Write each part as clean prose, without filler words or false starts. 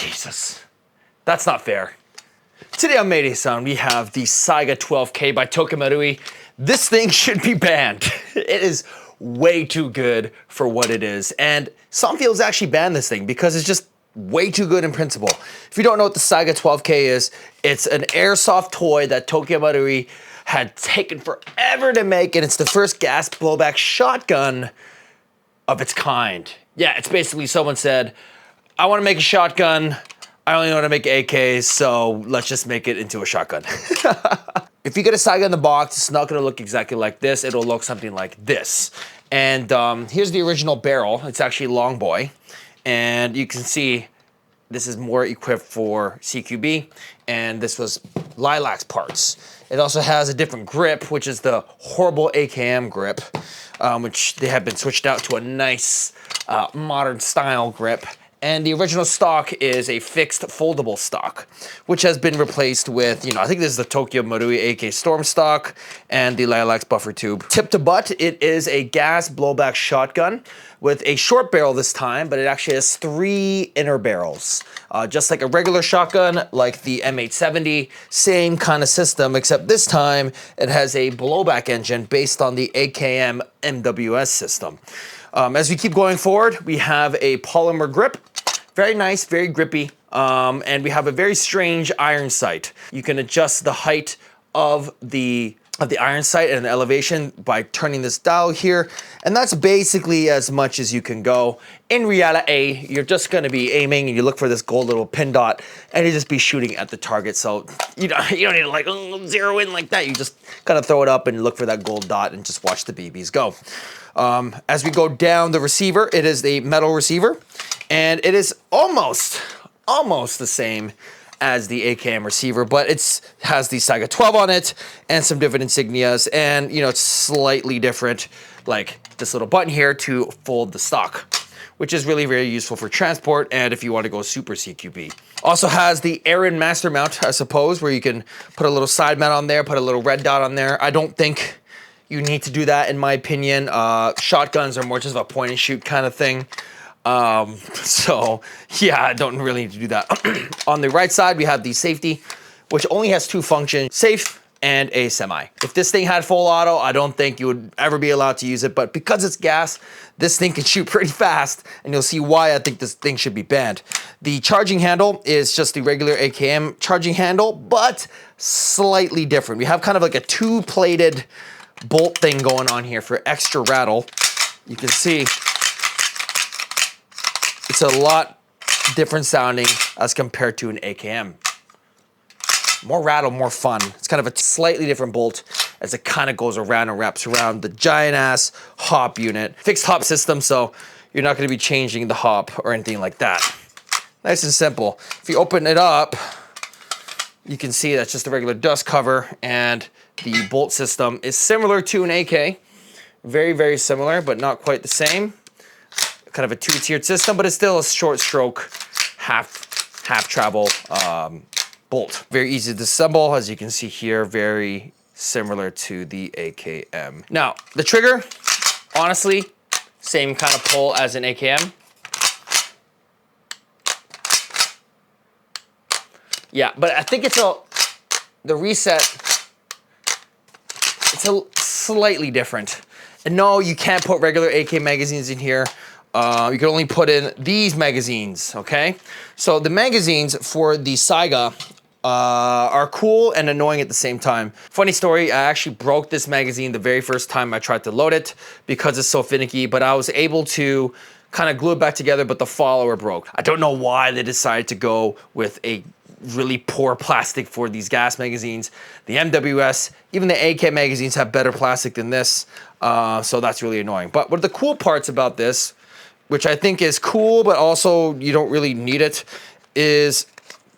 Jesus, that's not fair. Today on Maydaysan, we have the SAIGA12K by Tokyo Marui. This thing should be banned. It is way too good for what it is. And some fields actually ban this thing because it's just way too good in principle. If you don't know what the SAIGA12K is, it's an airsoft toy that Tokyo Marui had taken forever to make, and it's the first gas blowback shotgun of its kind. Yeah, it's basically someone said, I want to make a shotgun. I only want to make AKs, so let's just make it into a shotgun. If you get a SAIGA in the box, it's not going to look exactly like this. It'll look something like this. And here's the original barrel. It's actually long boy. And you can see this is more equipped for CQB, and this was Lilacs parts. It also has a different grip, which is the horrible AKM grip, which they have been switched out to a nice modern style grip. And the original stock is a fixed foldable stock, which has been replaced with, I think this is the Tokyo Marui AK Storm stock and the Lilacs buffer tube. Tip to butt, it is a gas blowback shotgun with a short barrel this time, but it actually has 3 inner barrels. Just like a regular shotgun, like the M870, same kind of system, except this time it has a blowback engine based on the AKM MWS system. As we keep going forward, we have a polymer grip. Very nice, very grippy, and we have a very strange iron sight. You can adjust the height of the iron sight and the elevation by turning this dial here, and that's basically as much as you can go. In reality, you're just going to be aiming, and you look for this gold little pin dot, and you just be shooting at the target. So you don't need to like zero in like that. You just kind of throw it up and look for that gold dot, and just watch the BBs go. As we go down the receiver, it is a metal receiver, and it is almost the same as the AKM receiver, but it has the SAIGA 12 on it and some different insignias, and it's slightly different, like this little button here to fold the stock, which is really very useful for transport and if you want to go super CQB. Also has the Aaron master mount, I suppose, where you can put a little side mount on there, put a little red dot on there. I don't think you need to do that, in my opinion. Shotguns are more just of a point and shoot kind of thing. So yeah, I don't really need to do that. On the right side, we have the safety, which only has 2 functions, safe and a semi. If this thing had full auto, I don't think you would ever be allowed to use it, but because it's gas, this thing can shoot pretty fast, and you'll see why I think this thing should be banned. The charging handle is just the regular AKM charging handle, but slightly different. We have kind of like a 2-plated bolt thing going on here for extra rattle. You can see it's a lot different sounding as compared to an AKM. More rattle, more fun. It's kind of a slightly different bolt as it kind of goes around and wraps around the giant ass hop unit. Fixed hop system, so you're not going to be changing the hop or anything like that. Nice and simple. If you open it up, you can see that's just a regular dust cover, and the bolt system is similar to an AK. Very, very similar, but not quite the same. Kind of a 2-tiered system, but it's still a short stroke, half travel bolt. Very easy to assemble, as you can see here, very similar to the AKM. Now, the trigger, honestly, same kind of pull as an AKM. Yeah, but I think the reset, it's a slightly different. And no, you can't put regular AK magazines in here. You can only put in these magazines, okay? So the magazines for the SAIGA are cool and annoying at the same time. Funny story, I actually broke this magazine the very first time I tried to load it because it's so finicky, but I was able to kind of glue it back together, but the follower broke. I don't know why they decided to go with a really poor plastic for these gas magazines. The MWS, even the AK magazines have better plastic than this, so that's really annoying. But one of the cool parts about this, which I think is cool, but also you don't really need it, is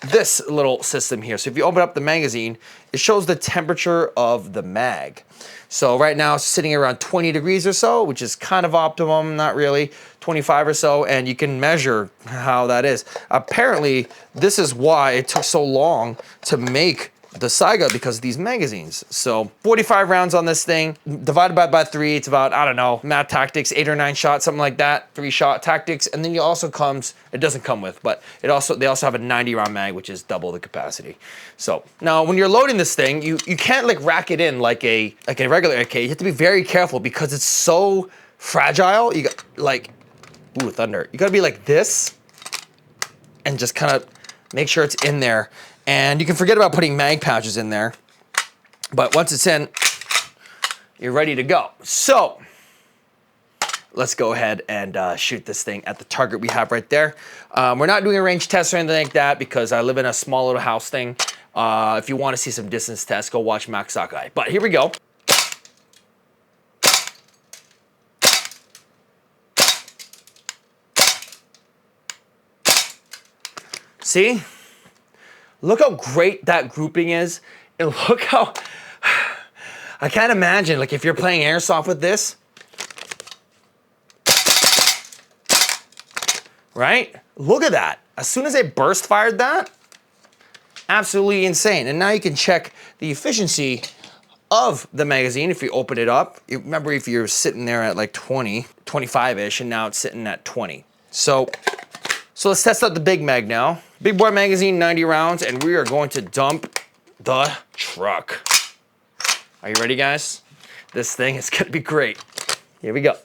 this little system here. So if you open up the magazine, it shows the temperature of the mag. So right now it's sitting around 20 degrees or so, which is kind of optimum, not really, 25 or so, and you can measure how that is. Apparently, this is why it took so long to make the Saiga because of these magazines. So 45 rounds on this thing, divided by 3, it's about, I don't know, Mad Tactics, 8 or 9 shots, something like that, 3-shot tactics. And then it also comes, it doesn't come with, but they also have a 90 round mag, which is double the capacity. So now when you're loading this thing, you can't like rack it in like a regular AK. You have to be very careful because it's so fragile. You got like, ooh, thunder. You gotta be like this and just kind of make sure it's in there. And you can forget about putting mag pouches in there. But once it's in, you're ready to go. So let's go ahead and shoot this thing at the target we have right there. We're not doing a range test or anything like that because I live in a small little house thing. If you want to see some distance tests, go watch Max Sakai. But here we go. See? Look how great that grouping is. And look how, I can't imagine, like if you're playing Airsoft with this, right? Look at that. As soon as I burst fired that, absolutely insane. And now you can check the efficiency of the magazine if you open it up. You remember if you're sitting there at like 20, 25-ish, and now it's sitting at 20. So let's test out the big mag now. Big boy magazine, 90 rounds, and we are going to dump the truck. Are you ready, guys? This thing is gonna be great. Here we go.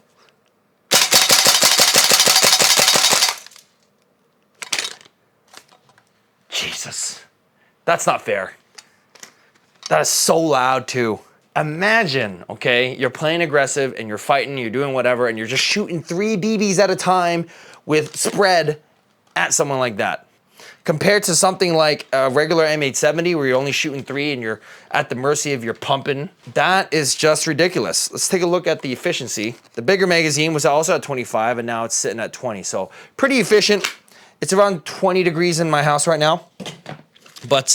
Jesus, that's not fair. That is so loud too. Imagine, okay, you're playing aggressive and you're fighting, you're doing whatever, and you're just shooting 3 BBs at a time with spread at someone like that. Compared to something like a regular M870 where you're only shooting 3 and you're at the mercy of your pumping, that is just ridiculous. Let's take a look at the efficiency. The bigger magazine was also at 25 and now it's sitting at 20. So pretty efficient. It's around 20 degrees in my house right now. But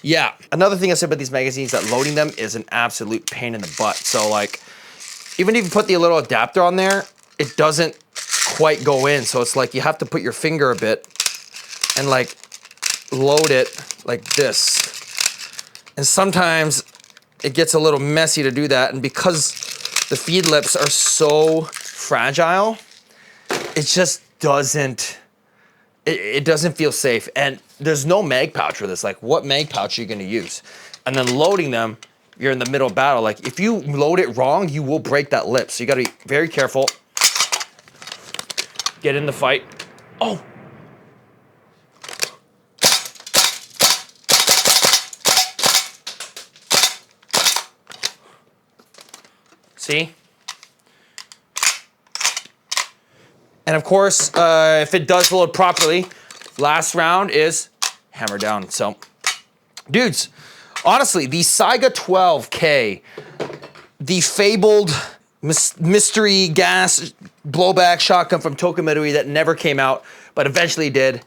yeah, another thing I said about these magazines is that loading them is an absolute pain in the butt. So like, even if you put the little adapter on there, it doesn't quite go in. So it's like you have to put your finger a bit and like load it like this. And sometimes it gets a little messy to do that. And because the feed lips are so fragile, it just doesn't, it doesn't feel safe. And there's no mag pouch for this. Like what mag pouch are you gonna use? And then loading them, you're in the middle of battle. Like if you load it wrong, you will break that lip. So you gotta be very careful. Get in the fight. Oh. See? And of course, if it does load properly, last round is hammer down. So, dudes, honestly, the SAIGA12K, the fabled mystery gas blowback shotgun from Tokyo Marui that never came out, but eventually did,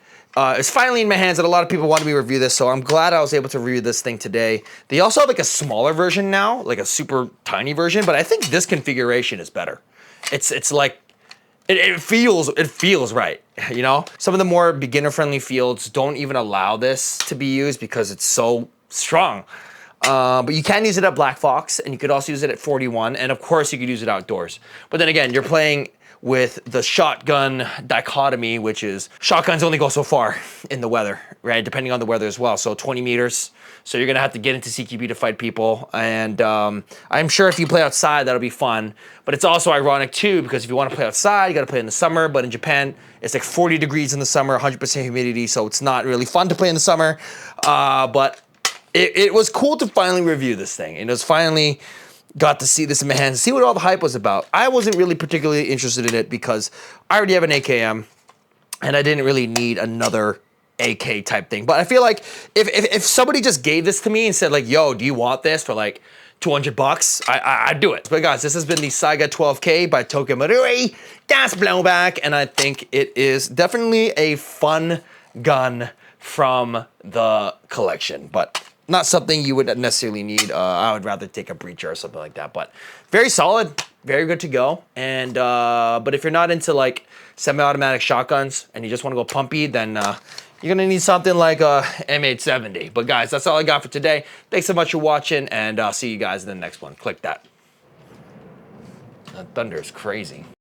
is finally in my hands, and a lot of people wanted me to review this, so I'm glad I was able to review this thing today. They also have like a smaller version now, like a super tiny version, but I think this configuration is better. It's like, it feels right, you know? Some of the more beginner-friendly fields don't even allow this to be used because it's so strong. But you can use it at Black Fox, and you could also use it at 41, and of course you could use it outdoors. But then again, you're playing with the shotgun dichotomy, which is shotguns only go so far in the weather, right? Depending on the weather as well. So 20 meters. So you're gonna have to get into CQB to fight people. And I'm sure if you play outside, that'll be fun. But it's also ironic too, because if you wanna play outside, you gotta play in the summer. But in Japan, it's like 40 degrees in the summer, 100% humidity. So it's not really fun to play in the summer. But it was cool to finally review this thing. And it was finally got to see this in my hands, see what all the hype was about. I wasn't really particularly interested in it because I already have an AKM and I didn't really need another AK type thing. But I feel like if somebody just gave this to me and said like, yo, do you want this for like 200 bucks? I'd do it. But guys, this has been the SAIGA12K by Tokyo Marui gas blowback, and I think it is definitely a fun gun from the collection, but not something you would necessarily need. I would rather take a breacher or something like that, but very solid, very good to go. And but if you're not into like semi-automatic shotguns and you just want to go pumpy, then you're gonna need something like a M870. But guys, that's all I got for today. Thanks so much for watching, and I'll see you guys in the next one. Click that. That thunder is crazy.